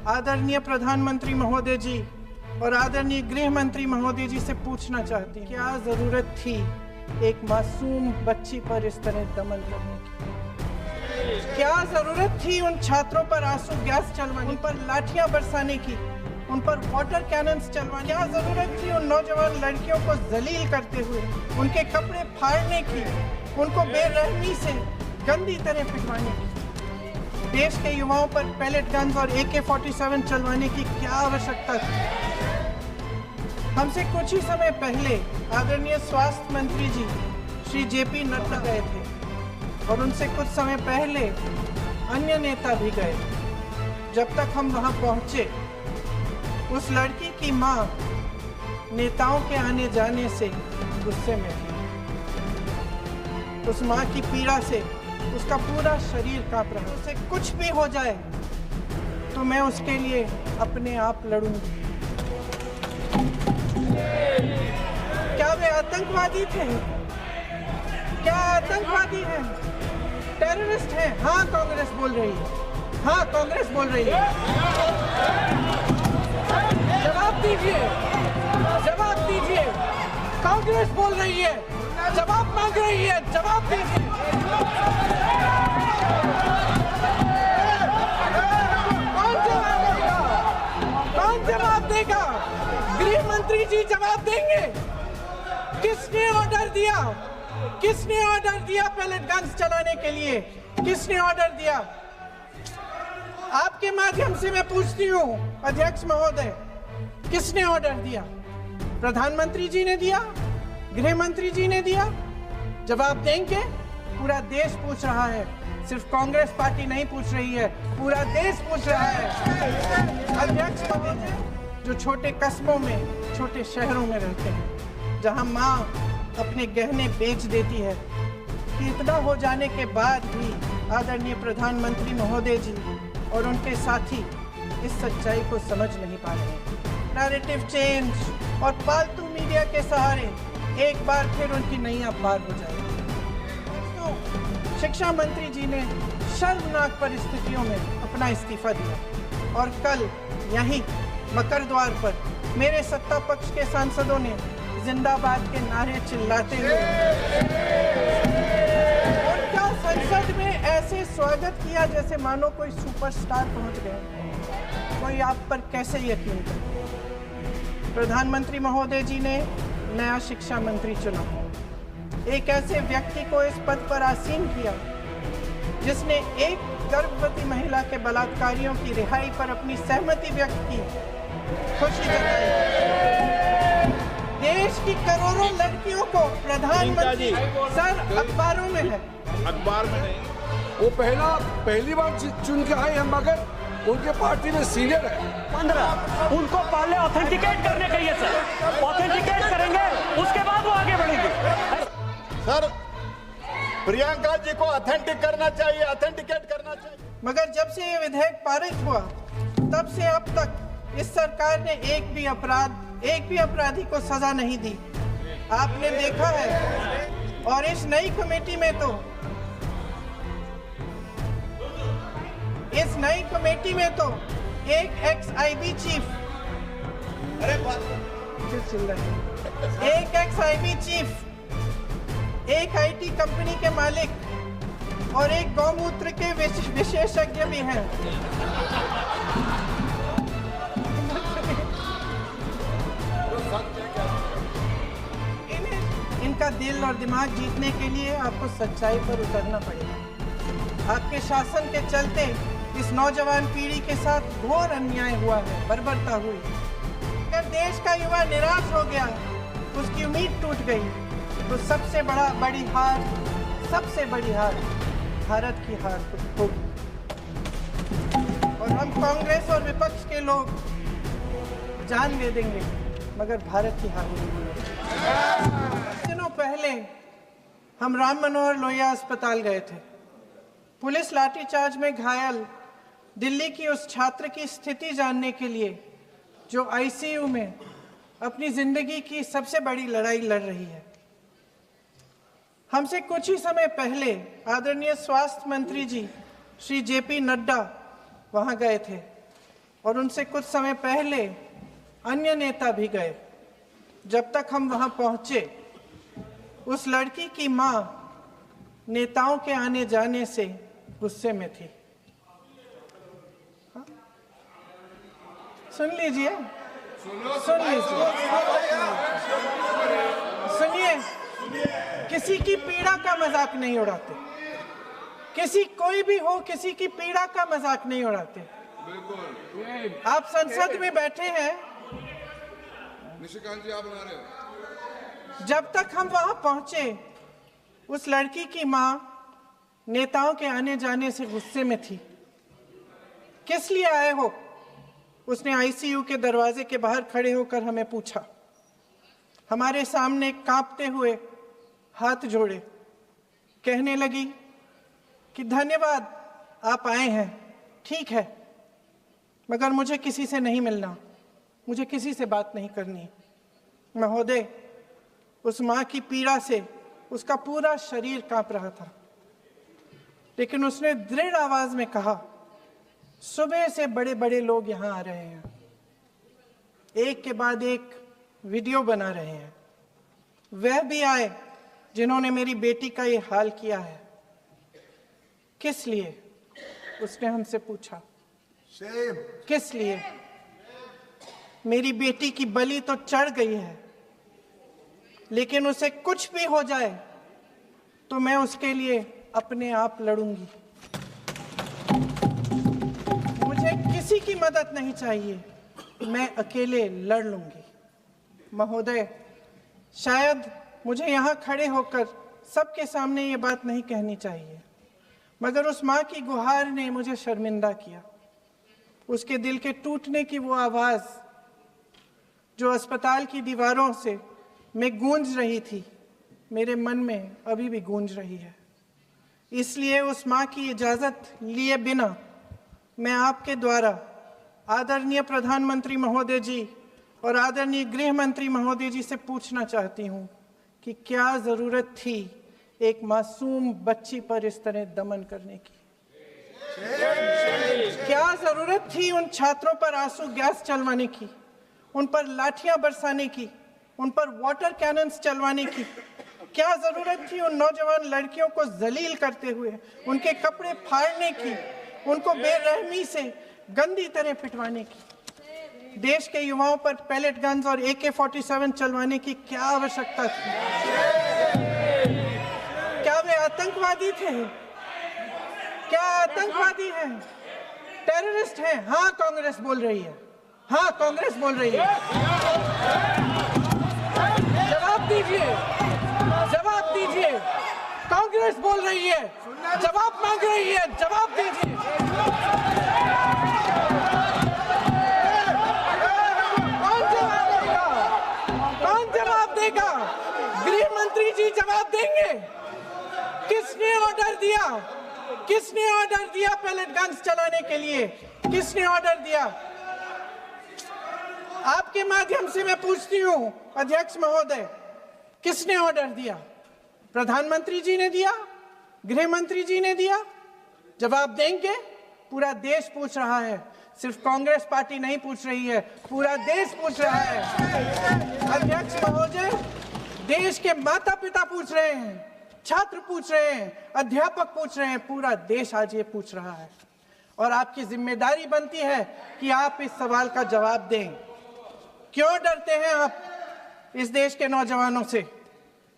आदरणीय प्रधानमंत्री महोदय जी और आदरणीय गृह मंत्री महोदय जी से पूछना चाहती हूँ, क्या जरूरत थी एक मासूम बच्ची पर इस तरह दमन करने की? क्या जरूरत थी उन छात्रों पर आंसू गैस चलवाने, उन पर लाठियां बरसाने की, उन पर वाटर कैनन्स चलवाने? क्या जरूरत थी उन नौजवान लड़कियों को जलील करते हुए उनके कपड़े फाड़ने की, उनको बेरहमी से गंदी तरह पिटवाने की? देश के युवाओं पर पैलेट गन्स और AK-47 चलवाने की क्या आवश्यकता थी? हमसे कुछ ही समय पहले आदरणीय स्वास्थ्य मंत्री जी श्री JP नड्डा गए थे और उनसे कुछ समय पहले अन्य नेता भी गए। जब तक हम वहां पहुंचे, उस लड़की की मां नेताओं के आने जाने से गुस्से में थी। उस मां की पीड़ा से उसका पूरा शरीर कांप रहा है। उसे कुछ भी हो जाए तो मैं उसके लिए अपने आप लड़ूंगी। क्या वे आतंकवादी थे? क्या आतंकवादी हैं? टेररिस्ट हैं? हाँ, कांग्रेस बोल रही है। हाँ, कांग्रेस बोल रही है। जवाब दीजिए, जवाब दीजिए। कांग्रेस बोल रही है, जवाब मांग रही है, जवाब दीजिए। कौन जवाब देगा? गृह मंत्री जी जवाब देंगे। किसने ऑर्डर दिया? किसने ऑर्डर दिया पैलेट गन्स चलाने के लिए? किसने ऑर्डर दिया? आपके माध्यम से मैं पूछती हूँ अध्यक्ष महोदय, किसने ऑर्डर दिया? प्रधानमंत्री जी ने दिया? गृह मंत्री जी ने दिया? जवाब देंगे? पूरा देश पूछ रहा है, सिर्फ कांग्रेस पार्टी नहीं पूछ रही है, पूरा देश पूछ रहा है। अध्यक्ष महोदय, जो छोटे कस्बों में, छोटे शहरों में रहते हैं, जहां मां अपने गहने बेच देती है, कि इतना हो जाने के बाद भी आदरणीय प्रधानमंत्री महोदय जी और उनके साथी इस सच्चाई को समझ नहीं पा रहे। नैरेटिव चेंज और पालतू मीडिया के सहारे एक बार फिर उनकी नैया पार हो जाएगी। शिक्षा मंत्री जी ने शर्मनाक परिस्थितियों में अपना इस्तीफा दिया और कल यहीं मकर द्वार पर मेरे सत्ता पक्ष के सांसदों ने जिंदाबाद के नारे चिल्लाते हुए उनका संसद में ऐसे स्वागत किया जैसे मानो कोई सुपरस्टार पहुंच गए। कोई आप पर कैसे यकीन करे? प्रधानमंत्री महोदय जी ने नया शिक्षा मंत्री चुना, एक ऐसे व्यक्ति को इस पद पर आसीन किया जिसने एक गर्भवती महिला के बलात्कारियों की रिहाई पर अपनी सहमति व्यक्त की, खुशी जताई। देश की करोड़ों लड़कियों को प्रधानमंत्री सर अखबारों में है, अखबार में नहीं। वो पहली बार चुन के आए हैं, मगर उनके पार्टी में सीनियर है। 15 उनको पहले ऑथेंटिकेट करने चाहिए सर, ऑथेंटिकेट करेंगे उसके बाद वो आगे बढ़ेंगे। सर, प्रियंका जी को ऑथेंटिक करना चाहिए, ऑथेंटिकेट करना चाहिए। मगर जब से ये विधेयक पारित हुआ, तब से अब तक इस सरकार ने एक भी अपराधी को सजा नहीं दी। आपने देखा है। और इस नई कमेटी में तो एक ex-IB चीफ, एक ex-IB चीफ, एक IT कंपनी के मालिक और एक गौमूत्र के विशेषज्ञ भी हैं। इनका दिल और दिमाग जीतने के लिए आपको सच्चाई पर उतरना पड़ेगा। आपके शासन के चलते इस नौजवान पीढ़ी के साथ घोर अन्याय हुआ है, बर्बरता हुई। अगर देश का युवा निराश हो गया, उसकी उम्मीद टूट गई, तो सबसे बड़ी हार भारत की हार होगी। और हम कांग्रेस और विपक्ष के लोग जान दे देंगे, मगर भारत की हार होगी। दिनों पहले हम राम मनोहर लोहिया अस्पताल गए थे। पुलिस लाठीचार्ज में घायल दिल्ली की उस छात्र की स्थिति जानने के लिए जो ICU में अपनी जिंदगी की सबसे बड़ी लड़ाई लड़ रही है। हमसे कुछ ही समय पहले आदरणीय स्वास्थ्य मंत्री जी श्री JP नड्डा वहां गए थे और उनसे कुछ समय पहले अन्य नेता भी गए। जब तक हम वहां पहुंचे, उस लड़की की मां नेताओं के आने जाने से गुस्से में थी। हाँ? सुन लीजिए, सुन लीजिए, सुनिए। किसी की पीड़ा का मजाक नहीं उड़ाते, कोई भी हो, किसी की पीड़ा का मजाक नहीं उड़ाते। आप संसद में बैठे हैं, निशिकांत जी आप बना रहे हो। जब तक हम वहां पहुंचे, उस लड़की की मां नेताओं के आने जाने से गुस्से में थी। किस लिए आए हो? उसने आईसीयू के दरवाजे के बाहर खड़े होकर हमें पूछा। हमारे सामने कांपते हुए हाथ जोड़े कहने लगी कि धन्यवाद, आप आए हैं, ठीक है, मगर मुझे किसी से नहीं मिलना, मुझे किसी से बात नहीं करनी। महोदय, उस मां की पीड़ा से उसका पूरा शरीर कांप रहा था, लेकिन उसने दृढ़ आवाज में कहा, सुबह से बड़े बड़े लोग यहां आ रहे हैं, एक के बाद एक वीडियो बना रहे हैं। वह भी आए जिन्होंने मेरी बेटी का ये हाल किया है। किस लिए? उसने हमसे पूछा। किस लिए? मेरी बेटी की बलि तो चढ़ गई है, लेकिन उसे कुछ भी हो जाए तो मैं उसके लिए अपने आप लड़ूंगी। मुझे किसी की मदद नहीं चाहिए, मैं अकेले लड़ लूंगी। महोदय, शायद मुझे यहाँ खड़े होकर सबके सामने ये बात नहीं कहनी चाहिए, मगर उस माँ की गुहार ने मुझे शर्मिंदा किया। उसके दिल के टूटने की वो आवाज जो अस्पताल की दीवारों से में गूंज रही थी, मेरे मन में अभी भी गूंज रही है। इसलिए उस माँ की इजाजत लिए बिना मैं आपके द्वारा आदरणीय प्रधानमंत्री महोदय जी और आदरणीय गृह मंत्री महोदय जी से पूछना चाहती हूँ कि क्या जरूरत थी एक मासूम बच्ची पर इस तरह दमन करने की? क्या जरूरत थी उन छात्रों पर आंसू गैस चलवाने की, उन पर लाठियां बरसाने की, उन पर वाटर कैनन्स चलवाने की? क्या जरूरत थी उन नौजवान लड़कियों को जलील करते हुए उनके कपड़े फाड़ने की, उनको बेरहमी से गंदी तरह पिटवाने की? देश के युवाओं पर पैलेट गन्स और AK-47 चलवाने की क्या आवश्यकता थी? क्या वे आतंकवादी थे? क्या आतंकवादी हैं? टेररिस्ट हैं? हाँ, कांग्रेस बोल रही है, हाँ, कांग्रेस बोल रही है। जवाब दीजिए, जवाब दीजिए। कांग्रेस बोल रही है, जवाब मांग रही है, जवाब दीजिए। गृह मंत्री जी जवाब देंगे। किसने ऑर्डर दिया? किसने ऑर्डर दिया पैलेट गन्स चलाने के लिए? किसने ऑर्डर दिया? आपके माध्यम से मैं पूछती हूं अध्यक्ष महोदय, किसने ऑर्डर दिया? प्रधानमंत्री जी ने दिया? गृह मंत्री जी ने दिया? जवाब देंगे? पूरा देश पूछ रहा है, सिर्फ कांग्रेस पार्टी नहीं पूछ रही है, पूरा देश पूछ रहा है। अध्यक्ष महोदय, देश के माता पिता पूछ रहे हैं, छात्र पूछ रहे हैं, अध्यापक पूछ रहे हैं, पूरा देश आज ये पूछ रहा है। और आपकी जिम्मेदारी बनती है कि आप इस सवाल का जवाब दें। क्यों डरते हैं आप इस देश के नौजवानों से?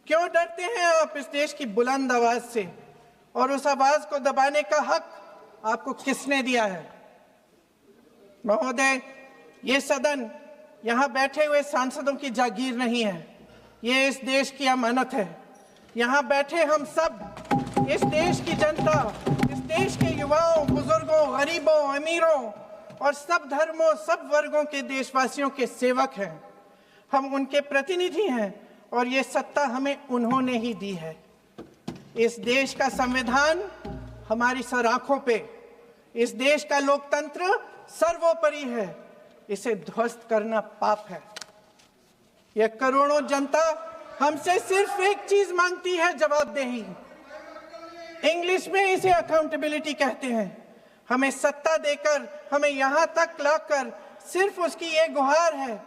क्यों डरते हैं आप इस देश की बुलंद आवाज से? और उस आवाज को दबाने का हक आपको किसने दिया है? महोदय, ये सदन यहाँ बैठे हुए सांसदों की जागीर नहीं है, ये इस देश की अमानत है। यहाँ बैठे हम सब इस देश की जनता, इस देश के युवाओं, बुजुर्गों, गरीबों, अमीरों और सब धर्मों, सब वर्गों के देशवासियों के सेवक हैं। हम उनके प्रतिनिधि हैं और ये सत्ता हमें उन्होंने ही दी है। इस देश का संविधान हमारी सर आंखों पे, इस देश का लोकतंत्र सर्वोपरि है, इसे ध्वस्त करना पाप है। यह करोड़ों जनता हमसे सिर्फ एक चीज मांगती है, जवाबदेही। इंग्लिश में इसे अकाउंटेबिलिटी कहते हैं। हमें सत्ता देकर, हमें यहाँ तक लाकर सिर्फ उसकी ये गुहार है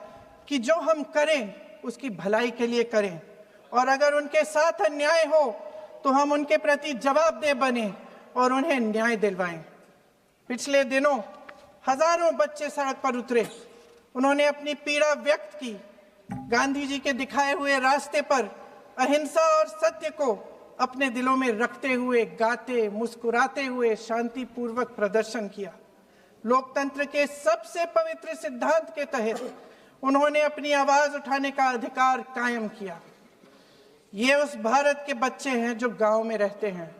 कि जो हम करें उसकी भलाई के लिए करें, और अगर उनके साथ अन्याय हो तो हम उनके प्रति जवाबदेह बने और उन्हें न्याय दिलवाएं। पिछले दिनों हजारों बच्चे सड़क पर उतरे, उन्होंने अपनी पीड़ा व्यक्त की। गांधी जी के दिखाए हुए रास्ते पर अहिंसा और सत्य को अपने दिलों में रखते हुए गाते मुस्कुराते हुए शांतिपूर्वक प्रदर्शन किया। लोकतंत्र के सबसे पवित्र सिद्धांत के तहत उन्होंने अपनी आवाज उठाने का अधिकार कायम किया। ये उस भारत के बच्चे हैं जो गांव में रहते हैं,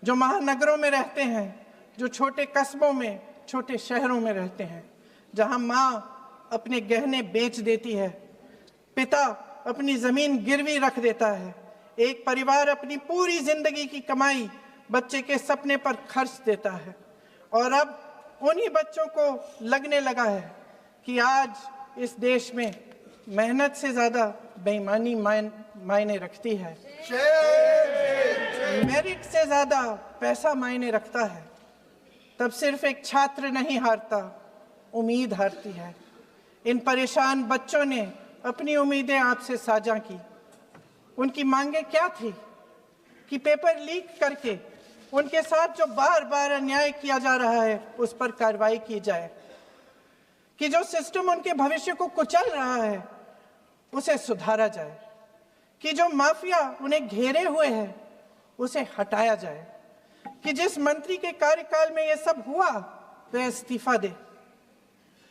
जो महानगरों में रहते हैं, जो छोटे कस्बों में, छोटे शहरों में रहते हैं, जहां माँ अपने गहने बेच देती है, पिता अपनी जमीन गिरवी रख देता है, एक परिवार अपनी पूरी जिंदगी की कमाई बच्चे के सपने पर खर्च देता है। और अब उन्हीं बच्चों को लगने लगा है कि आज इस देश में मेहनत से ज्यादा बेईमानी मायने रखती है, मेरिट से ज्यादा पैसा मायने रखता है। तब सिर्फ एक छात्र नहीं हारता, उम्मीद हारती है। इन परेशान बच्चों ने अपनी उम्मीदें आपसे साझा की। उनकी मांगे क्या थी? कि पेपर लीक करके उनके साथ जो बार बार अन्याय किया जा रहा है उस पर कार्रवाई की जाए, कि जो सिस्टम उनके भविष्य को कुचल रहा है उसे सुधारा जाए, कि जो माफिया उन्हें घेरे हुए है उसे हटाया जाए, कि जिस मंत्री के कार्यकाल में यह सब हुआ वह इस्तीफा दे,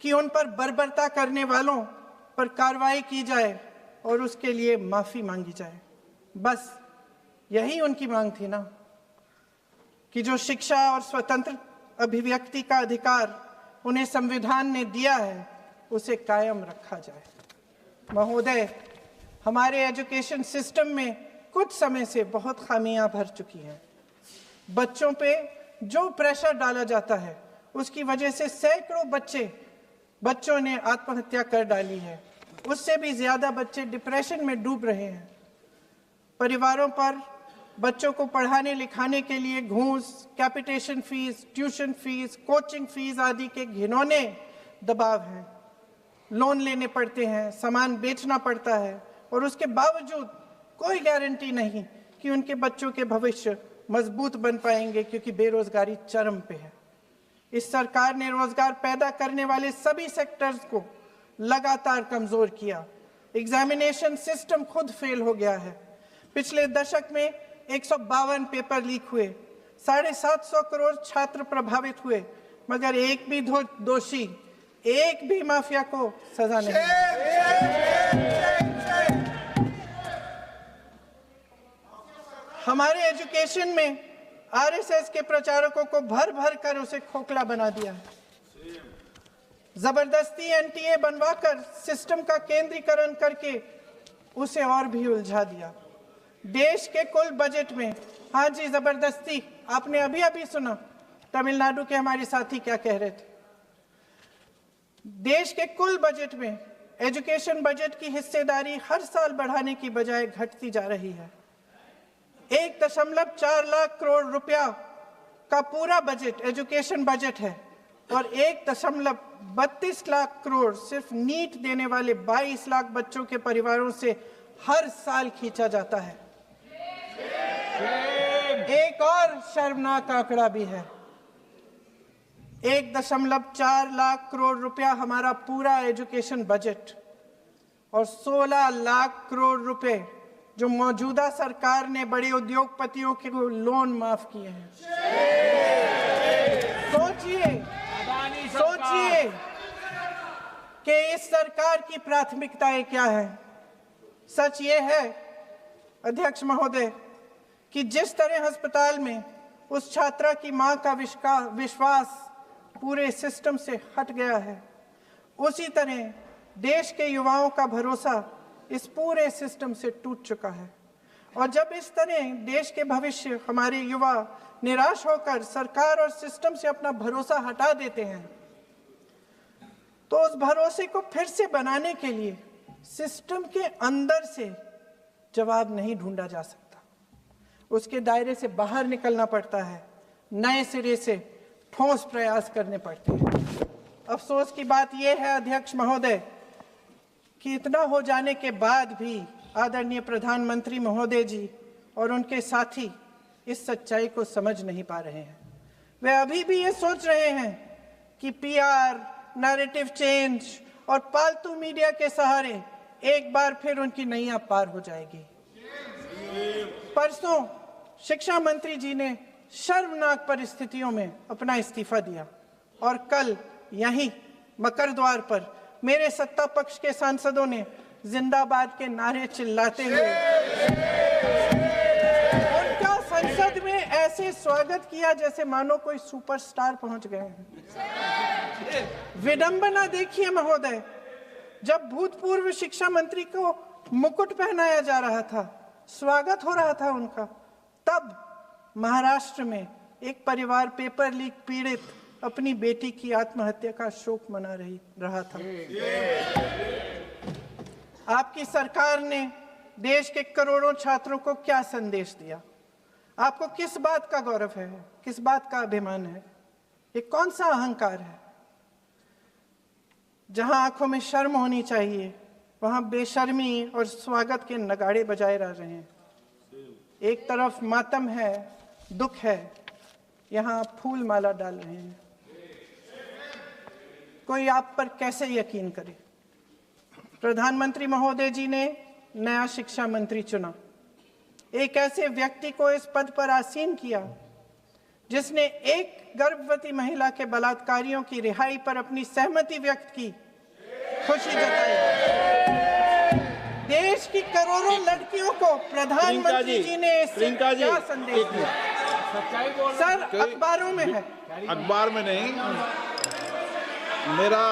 कि उन पर बर्बरता करने वालों पर कार्रवाई की जाए और उसके लिए माफी मांगी जाए। बस यही उनकी मांग थी ना, कि जो शिक्षा और स्वतंत्र अभिव्यक्ति का अधिकार उन्हें संविधान ने दिया है उसे कायम रखा जाए। महोदय, हमारे एजुकेशन सिस्टम में कुछ समय से बहुत खामियां भर चुकी हैं। बच्चों पे जो प्रेशर डाला जाता है उसकी वजह से सैकड़ों बच्चों ने आत्महत्या कर डाली है। उससे भी ज्यादा बच्चे डिप्रेशन में डूब रहे हैं। परिवारों पर बच्चों को पढ़ाने लिखाने के लिए घूस, capitation fees, tuition fees, coaching fees आदि के घिनौने दबाव हैं। लोन लेने पड़ते हैं, सामान बेचना पड़ता है और उसके बावजूद कोई गारंटी नहीं कि उनके बच्चों के भविष्य मजबूत बन पाएंगे, क्योंकि बेरोजगारी चरम पे है। इस सरकार ने रोजगार पैदा करने वाले सभी सेक्टर्स को लगातार कमजोर किया। एग्जामिनेशन सिस्टम खुद फेल हो गया है। पिछले दशक में 152 पेपर लीक हुए, 750 करोड़ छात्र प्रभावित हुए, मगर एक भी दोषी, एक भी माफिया को सजा नहीं। हमारे एजुकेशन में आरएसएस के प्रचारकों को भर भर कर उसे खोखला बना दिया है। जबरदस्ती एनटीए बनवाकर सिस्टम का केंद्रीकरण करके उसे और भी उलझा दिया। देश के कुल बजट में, हाँ जी जबरदस्ती, आपने अभी अभी सुना तमिलनाडु के हमारे साथी क्या कह रहे थे। देश के कुल बजट में एजुकेशन बजट की हिस्सेदारी हर साल बढ़ाने की बजाय घटती जा रही है। 1.4 लाख करोड़ रुपया का पूरा बजट एजुकेशन बजट है और 1.32 लाख करोड़ सिर्फ नीट देने वाले 22 लाख बच्चों के परिवारों से हर साल खींचा जाता है। एक और शर्मनाक आंकड़ा भी है। 1.4 लाख करोड़ रुपया हमारा पूरा एजुकेशन बजट और 16 लाख करोड़ रुपए जो मौजूदा सरकार ने बड़े उद्योगपतियों के लोन माफ किए हैं। सोचिए कि इस सरकार की प्राथमिकताएं क्या है। सच ये है अध्यक्ष महोदय कि जिस तरह अस्पताल में उस छात्रा की मां का विश्वास पूरे सिस्टम से हट गया है, उसी तरह देश के युवाओं का भरोसा इस पूरे सिस्टम से टूट चुका है। और जब इस तरह देश के भविष्य, हमारे युवा निराश होकर सरकार और सिस्टम से अपना भरोसा हटा देते हैं, तो उस भरोसे को फिर से बनाने के लिए सिस्टम के अंदर से जवाब नहीं ढूंढा जा सकता। उसके दायरे से बाहर निकलना पड़ता है, नए सिरे से ठोस प्रयास करने पड़ते हैं। अफसोस की बात यह है अध्यक्ष महोदय कि इतना हो जाने के बाद भी आदरणीय प्रधानमंत्री महोदय जी और उनके साथी इस सच्चाई को समझ नहीं पा रहे हैं। वे अभी भी ये सोच रहे हैं कि पीआर, नैरेटिव चेंज और पालतू मीडिया के सहारे एक बार फिर उनकी नैया पार हो जाएगी। परसों शिक्षा मंत्री जी ने शर्मनाक परिस्थितियों में अपना इस्तीफा दिया और कल यहीं मकर द्वार पर मेरे सत्ता पक्ष के सांसदों ने जिंदाबाद के नारे चिल्लाते हुए उनका संसद में ऐसे स्वागत किया जैसे मानो कोई सुपरस्टार पहुंच गए हैं। विडंबना देखिए महोदय, जब भूतपूर्व शिक्षा मंत्री को मुकुट पहनाया जा रहा था, स्वागत हो रहा था उनका, तब महाराष्ट्र में एक परिवार पेपर लीक पीड़ित अपनी बेटी की आत्महत्या का शोक मना रहा था। आपकी सरकार ने देश के करोड़ों छात्रों को क्या संदेश दिया? आपको किस बात का गौरव है, किस बात का अभिमान है? ये कौन सा अहंकार है? जहां आंखों में शर्म होनी चाहिए वहां बेशर्मी और स्वागत के नगाड़े बजाए रह रहे हैं। एक तरफ मातम है, दुख है, यहाँ फूल माला डाल रहे हैं। कोई आप पर कैसे यकीन करे? प्रधानमंत्री महोदय जी ने नया शिक्षा मंत्री चुना, एक ऐसे व्यक्ति को इस पद पर आसीन किया जिसने एक गर्भवती महिला के बलात्कारियों की रिहाई पर अपनी सहमति व्यक्त की, खुशी जताई। देश की करोड़ों लड़कियों को प्रधानमंत्री जी ने क्या संदेश दिया? सर, अखबारों में है। अखबार में नहीं, मेरा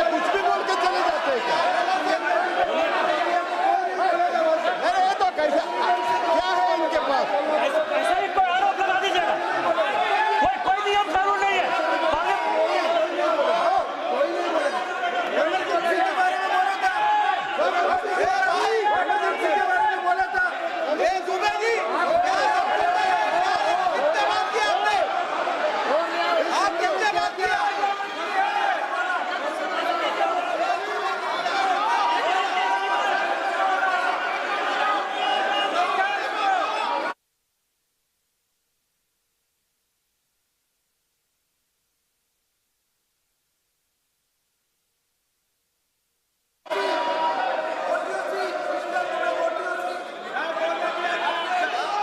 कुछ भी बोल के चले जाते हैं क्या? अरे ये तो कैसा क्या है इनके पास? ऐसा ही कोई आरोप लगा दीजिएगा। कोई नियम कानून नहीं है।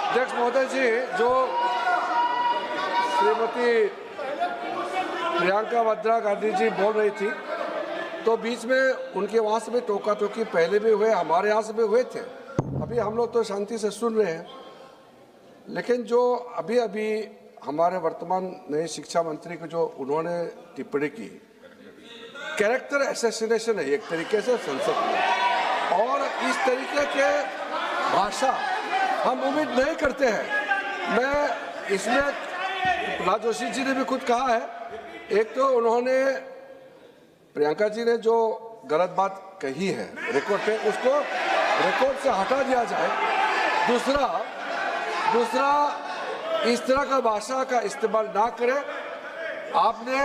अध्यक्ष महोदय जी, जो श्रीमती प्रियंका वाड्रा गांधी जी बोल रही थी, तो बीच में उनके वहाँ से भी टोका टोकी पहले भी हुए, हमारे यहाँ से भी हुए थे। अभी हम लोग तो शांति से सुन रहे हैं, लेकिन जो अभी अभी हमारे वर्तमान नए शिक्षा मंत्री को जो उन्होंने टिप्पणी की, कैरेक्टर असैसिनेशन है एक तरीके से संसद में, और इस तरीके के भाषा हम उम्मीद नहीं करते हैं। मैं इसमें प्रहलाद जोशी जी ने भी खुद कहा है, एक तो उन्होंने प्रियंका जी ने जो गलत बात कही है रिकॉर्ड पे, उसको रिकॉर्ड से हटा दिया जाए। दूसरा इस तरह का भाषा का इस्तेमाल ना करें। आपने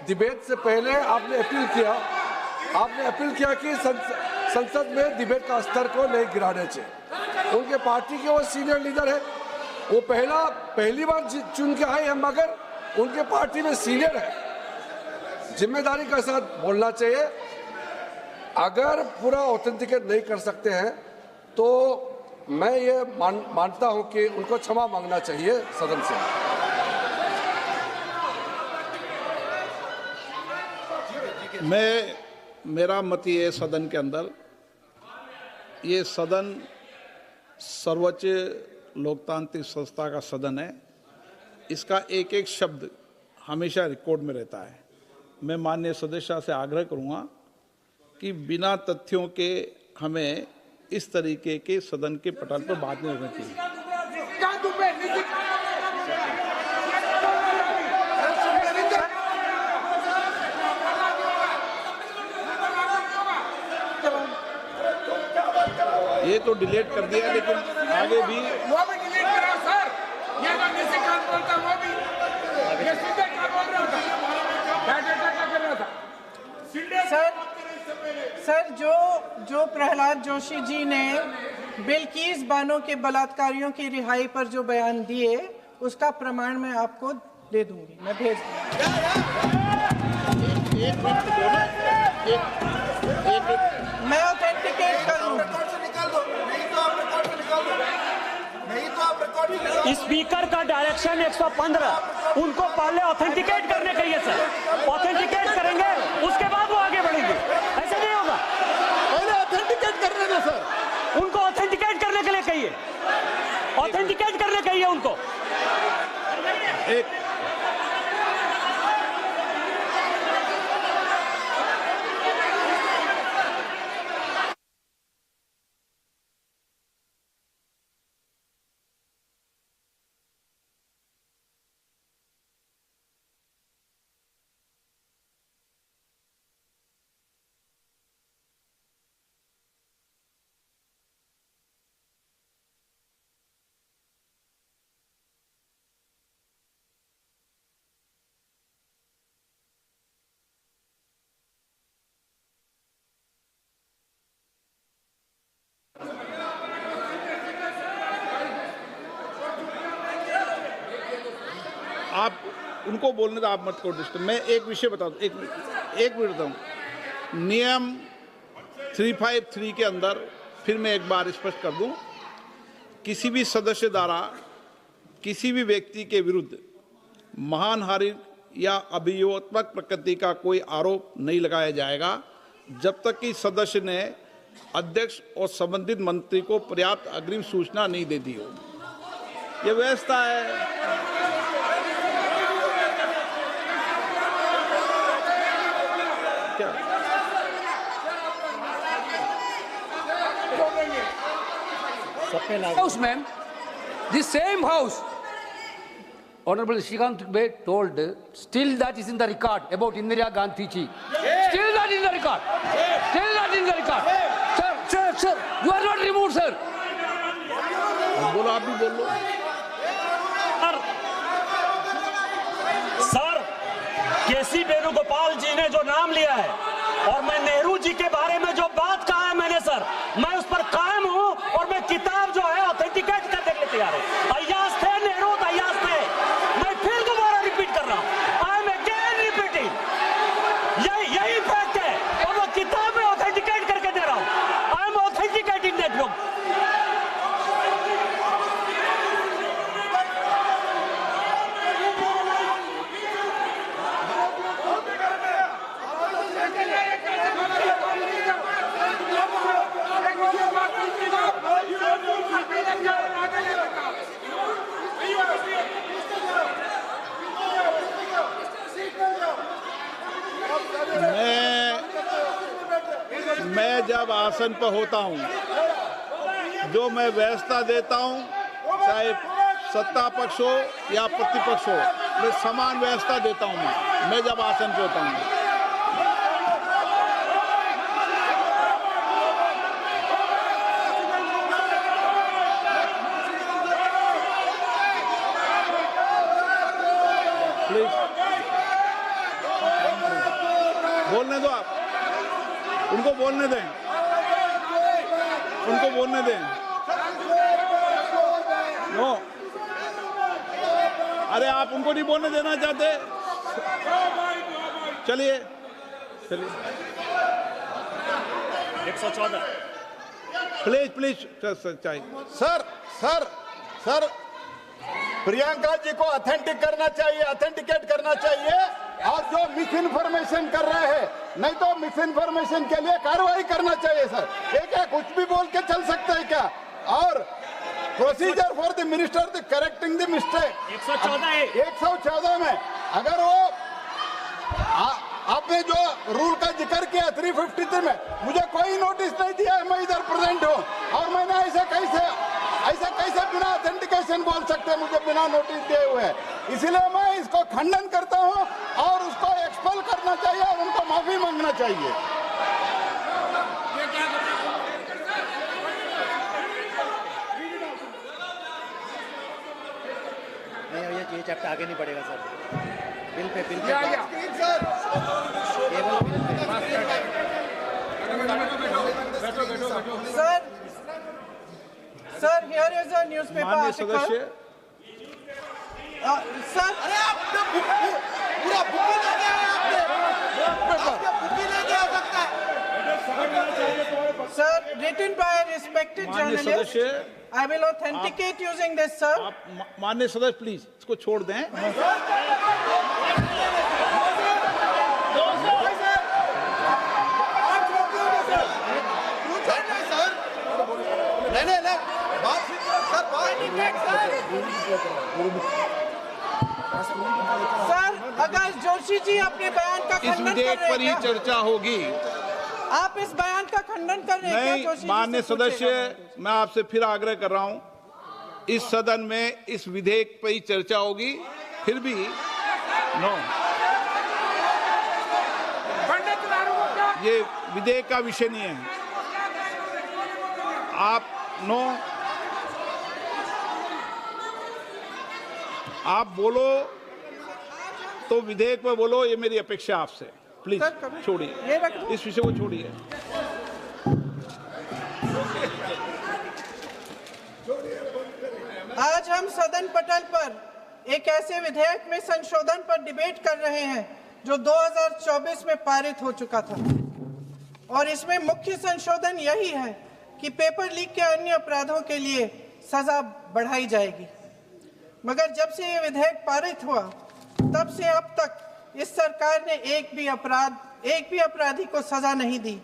डिबेट से पहले आपने अपील किया कि संसद में डिबेट का स्तर को नहीं गिराने चाहिए। उनके पार्टी के वो सीनियर लीडर है, वो पहली बार चुन के आए हैं, मगर उनके पार्टी में सीनियर है। जिम्मेदारी के साथ बोलना चाहिए। अगर पूरा ऑथेंटिकेट नहीं कर सकते हैं तो मैं ये मानता हूं कि उनको क्षमा मांगना चाहिए सदन से। मेरा मत ये है, सदन के अंदर ये सदन सर्वोच्च लोकतांत्रिक संस्था का सदन है। इसका एक एक शब्द हमेशा रिकॉर्ड में रहता है। मैं माननीय सदस्य से आग्रह करूंगा कि बिना तथ्यों के हमें इस तरीके के सदन के पटल पर बात नहीं करनी चाहिए। ये तो डिलीट कर दिया, लेकिन आगे भी जो प्रहलाद जोशी जी ने बिल्किस बानो के बलात्कारियों की रिहाई पर जो बयान दिए, उसका प्रमाण मैं आपको दे दूंगी, मैं भेज मैं ऑथेंटिकेट कर लूंगा। स्पीकर का डायरेक्शन 115, उनको पहले ऑथेंटिकेट करने कहिए सर। ऑथेंटिकेट करेंगे उसके बाद वो आगे बढ़ेंगे, ऐसे नहीं होगा। पहले ऑथेंटिकेट करने दो सर। उनको ऑथेंटिकेट करने के लिए कहिए, ऑथेंटिकेट करने कहिए उनको। आप उनको बोलने दो, आप मत करो डिस्टर्ब। मैं एक विषय बता दूं, एक मिनट बताऊं। नियम 353 के अंदर फिर मैं एक बार स्पष्ट कर दूं, किसी भी सदस्य द्वारा किसी भी व्यक्ति के विरुद्ध मानहानि या अभियोगात्मक प्रकृति का कोई आरोप नहीं लगाया जाएगा जब तक कि सदस्य ने अध्यक्ष और संबंधित मंत्री को पर्याप्त अग्रिम सूचना नहीं दे दी हो। यह व्यवस्था है। House, ma'am, the same house, Honorable Shrikant Bey told, still that is in the record about Indira Gandhi ji. Still that is in the record. Still that is in the record. Sir, you are not removed, sir. बोलो, आप भी बोल लो। Sir, केसी वेणुगोपाल जी ने जो नाम लिया है और मैं नेहरू जी के बारे में जो बात कहा है मैंने, सर, मैं उस पर कायम हूं और मैं किताब जो है ऑथेंटिकेट करने के लिए तैयार हूं। अय्याज थे नेहरू, अय्याज थे। मैं फिर दोबारा रिपीट कर रहा हूं, आई एम अगेन रिपीटिंग, यही फैक्ट है और वो किताब में ऑथेंटिकेट करके दे रहा हूं। I am authenticating that book. मैं जब आसन पर होता हूं, जो मैं व्यवस्था देता हूं, चाहे सत्ता पक्ष हो या प्रतिपक्ष हो, मैं समान व्यवस्था देता हूं। मैं जब आसन पर होता हूं, प्लीज बोलने दो। आप उनको बोलने दें, उनको बोलने दें। नो, अरे आप उनको नहीं बोलने देना चाहते? चलिए 114 प्लीज चाहिए। सर प्रियंका जी को ऑथेंटिक करना चाहिए, ऑथेंटिकेट करना चाहिए। और जो मिस इन्फॉर्मेशन कर रहे हैं, नहीं तो मिस इन्फॉर्मेशन के लिए कार्रवाई करना चाहिए सर। ये क्या कुछ भी बोल के चल सकते हैं क्या? और procedure for the minister the correcting the mistake 114 में अगर वो आपने जो रूल का जिक्र किया 353 में, मुझे कोई नोटिस नहीं दिया है, मैं इधर प्रेजेंट हूँ और मैंने ऐसे कैसे बिना ऑथेंटिकेशन बोल सकते, मुझे बिना नोटिस दिए हुए। इसलिए मैं इसको खंडन करता हूँ और उसको एक्सपेल करना चाहिए और उनको माफी मांगना चाहिए। नहीं, ये चैप्टर आगे नहीं बढ़ेगा sir. Bill pay Sir, here is a newspaper माननीय article. सदस्य, Sir, पूरा बुक ले गया है आपने बुक ले गया सकता है sir, written by a respected माननीय journalist. सदस्य, I will authenticate using this, sir. आप माननीय सदस्य प्लीज इसको छोड़ दें। नहीं बात सर सर, अगर जोशी जी अपने बयान का इस खंडन कर विधेयक रहे पर ही हैं क्या? चर्चा होगी। आप इस बयान का खंडन कर रहे हैं क्या नहीं, जोशी जी माननीय से पूछेगा? सदस्य, मैं आपसे फिर आग्रह कर रहा हूं, इस सदन में इस विधेयक पर ही चर्चा होगी। फिर भी नो, ये विधेयक का विषय नहीं है। आप नो, आप बोलो तो विधेयक पर बोलो, ये मेरी अपेक्षा आपसे। प्लीज सर, कभी- छोड़िए, ये रख दो। इस विषय को छोड़िए। आज हम सदन पटल पर एक ऐसे विधेयक में संशोधन पर डिबेट कर रहे हैं जो 2024 में पारित हो चुका था, और इसमें मुख्य संशोधन यही है कि पेपर लीक के अन्य अपराधों के लिए सजा बढ़ाई जाएगी। मगर जब से ये विधेयक पारित हुआ तब से अब तक इस सरकार ने एक भी अपराधी को सजा नहीं दी।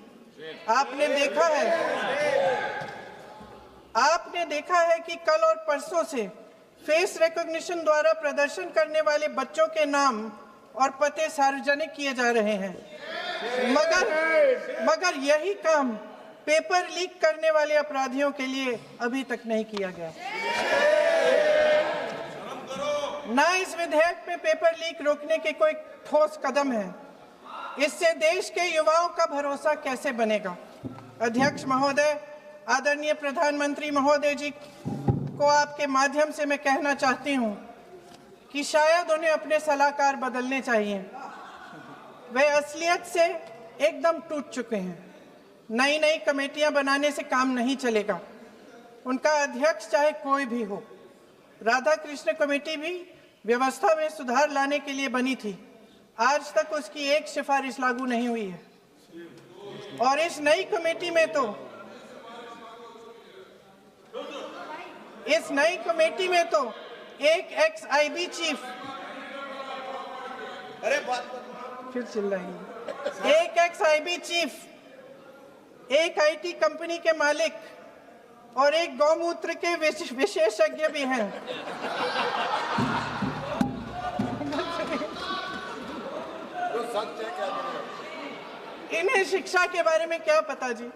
आपने देखा है कि कल और परसों से फेस रिकॉग्निशन द्वारा प्रदर्शन करने वाले बच्चों के नाम और पते सार्वजनिक किए जा रहे हैं, मगर यही काम पेपर लीक करने वाले अपराधियों के लिए अभी तक नहीं किया गया। ना इस विधेयक में पेपर लीक रोकने के कोई ठोस कदम है। इससे देश के युवाओं का भरोसा कैसे बनेगा? अध्यक्ष महोदय, आदरणीय प्रधानमंत्री महोदय जी को आपके माध्यम से मैं कहना चाहती हूं कि शायद उन्हें अपने सलाहकार बदलने चाहिए। वे असलियत से एकदम टूट चुके हैं। नई नई कमेटियां बनाने से काम नहीं चलेगा। उनका अध्यक्ष चाहे कोई भी हो। राधा कृष्ण कमेटी भी व्यवस्था में सुधार लाने के लिए बनी थी। आज तक उसकी एक सिफारिश लागू नहीं हुई है, और इस नई कमेटी में तो एक एक्स-आईबी चीफ, फिर चिल्लाएंगे, एक एक्स-आईबी चीफ, एक आईटी कंपनी के मालिक और एक गौमूत्र के विशेषज्ञ भी हैं। इन्हें शिक्षा के बारे में क्या पता जी?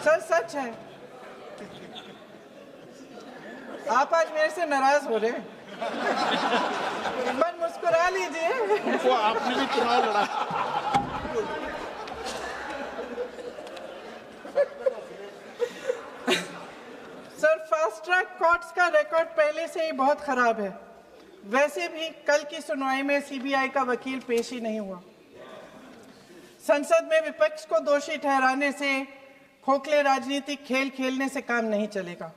सर, सच है। आप आज मेरे से नाराज हो रहे हैं। बस मुस्कुरा लीजिए। वो आपने भी चुनाव लड़ा। सर, फास्ट ट्रैक कोर्ट्स का रिकॉर्ड पहले से ही बहुत खराब है। वैसे भी कल की सुनवाई में सीबीआई का वकील पेश ही नहीं हुआ। संसद में विपक्ष को दोषी ठहराने से, खोखले राजनीतिक खेल खेलने से काम नहीं चलेगा।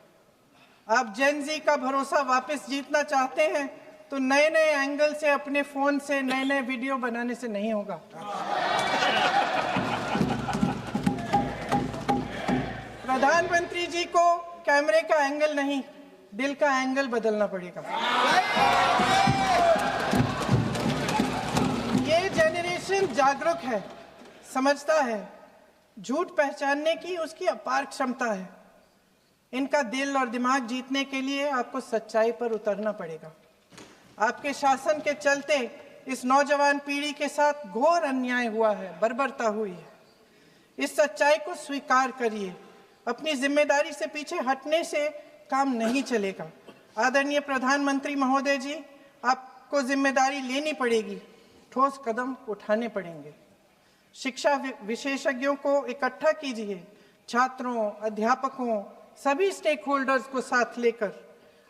आप जेन जी का भरोसा वापस जीतना चाहते हैं तो नए नए एंगल से अपने फोन से नए नए वीडियो बनाने से नहीं होगा। प्रधानमंत्री जी को कैमरे का एंगल नहीं, दिल का एंगल बदलना पड़ेगा। ये जेनरेशन जागरूक है, समझता है। झूठ पहचानने की उसकी अपार क्षमता है। इनका दिल और दिमाग जीतने के लिए आपको सच्चाई पर उतरना पड़ेगा। आपके शासन के चलते इस नौजवान पीढ़ी के साथ घोर अन्याय हुआ है, बर्बरता हुई है। इस सच्चाई को स्वीकार करिए। अपनी जिम्मेदारी से पीछे हटने से काम नहीं चलेगा। आदरणीय प्रधानमंत्री महोदय जी, आपको जिम्मेदारी लेनी पड़ेगी, ठोस कदम उठाने पड़ेंगे। शिक्षा विशेषज्ञों को इकट्ठा कीजिए, छात्रों, अध्यापकों, सभी स्टेक होल्डर्स को साथ लेकर,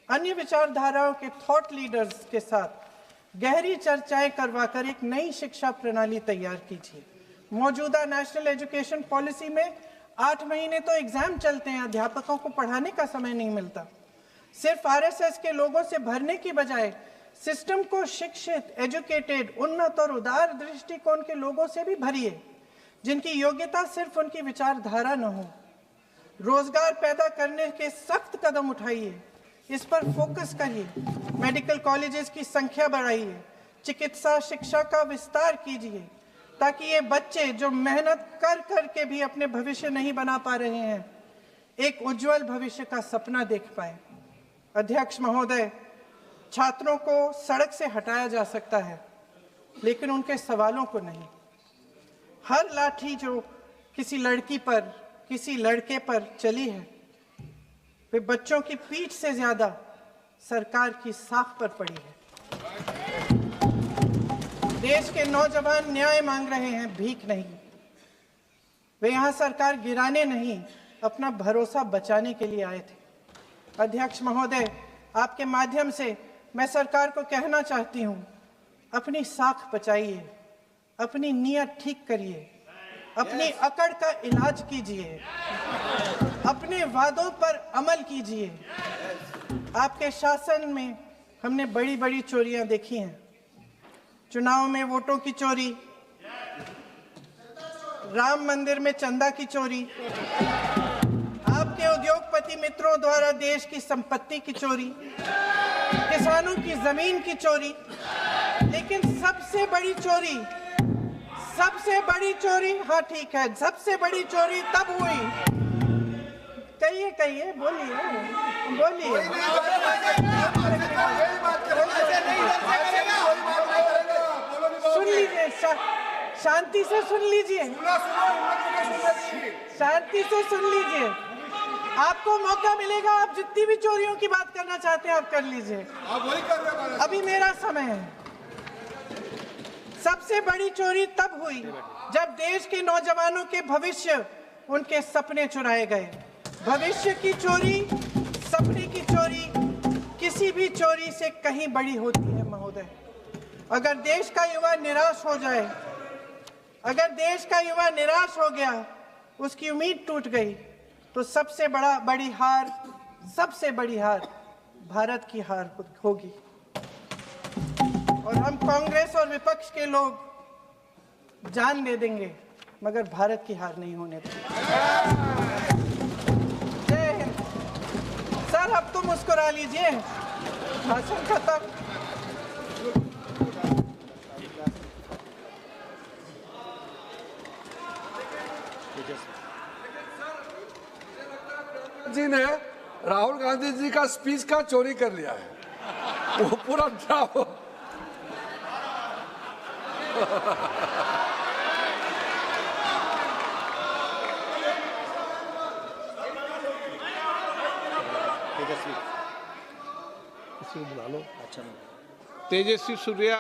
अन्य विचारधाराओं के थॉट लीडर्स के साथ गहरी चर्चाएं करवाकर एक नई शिक्षा प्रणाली तैयार कीजिए। मौजूदा नेशनल एजुकेशन पॉलिसी में 8 महीने तो एग्जाम चलते हैं, अध्यापकों को पढ़ाने का समय नहीं मिलता। सिर्फ आरएसएस के लोगों से भरने की बजाय सिस्टम को शिक्षित, एजुकेटेड, उन्नत और उदार दृष्टिकोण के लोगों से भी भरिए, जिनकी योग्यता सिर्फ उनकी विचारधारा न हो। रोजगार पैदा करने के सख्त कदम उठाइए, इस पर फोकस करिए। मेडिकल कॉलेजेस की संख्या बढ़ाइए, चिकित्सा शिक्षा का विस्तार कीजिए, ताकि ये बच्चे जो मेहनत कर कर के भी अपने भविष्य नहीं बना पा रहे हैं, एक उज्जवल भविष्य का सपना देख पाए। अध्यक्ष महोदय, छात्रों को सड़क से हटाया जा सकता है, लेकिन उनके सवालों को नहीं। हर लाठी जो किसी लड़की पर, किसी लड़के पर चली है, वे बच्चों की पीठ से ज्यादा सरकार की साख पर पड़ी है। देश के नौजवान न्याय मांग रहे हैं, भीख नहीं। वे यहाँ सरकार गिराने नहीं, अपना भरोसा बचाने के लिए आए थे। अध्यक्ष महोदय, आपके माध्यम से मैं सरकार को कहना चाहती हूँ, अपनी साख बचाइए, अपनी नीयत ठीक करिए, अपनी अकड़ का इलाज कीजिए, अपने वादों पर अमल कीजिए। आपके शासन में हमने बड़ी बड़ी चोरियां देखी हैं। चुनाव में वोटों की चोरी, राम मंदिर में चंदा की चोरी, आपके उद्योगपति मित्रों द्वारा देश की संपत्ति की चोरी, किसानों की जमीन की चोरी, लेकिन सबसे बड़ी चोरी, हाँ ठीक है, सबसे बड़ी चोरी तब हुई। कहिए, बोलिए। सुन लीजिए, शांति से सुन लीजिए, शांति से सुन लीजिए। आपको मौका मिलेगा, आप जितनी भी चोरियों की बात करना चाहते हैं आप कर लीजिए, अभी मेरा समय है। सबसे बड़ी चोरी तब हुई जब देश के नौजवानों के भविष्य, उनके सपने चुराए गए। भविष्य की चोरी, सपने की चोरी किसी भी चोरी से कहीं बड़ी होती है महोदय। अगर देश का युवा निराश हो जाए, अगर देश का युवा निराश हो गया, उसकी उम्मीद टूट गई, तो सबसे बड़ी हार भारत की हार होगी। और हम कांग्रेस और विपक्ष के लोग जान दे देंगे, मगर भारत की हार नहीं होने देंगे। जय हिंद। सर, अब तो मुस्कुरा लीजिए, भाषण खत्म। जी ने राहुल गांधी जी का स्पीच का चोरी कर लिया है, वो पूरा ड्रामा। तेजस्वी सूर्या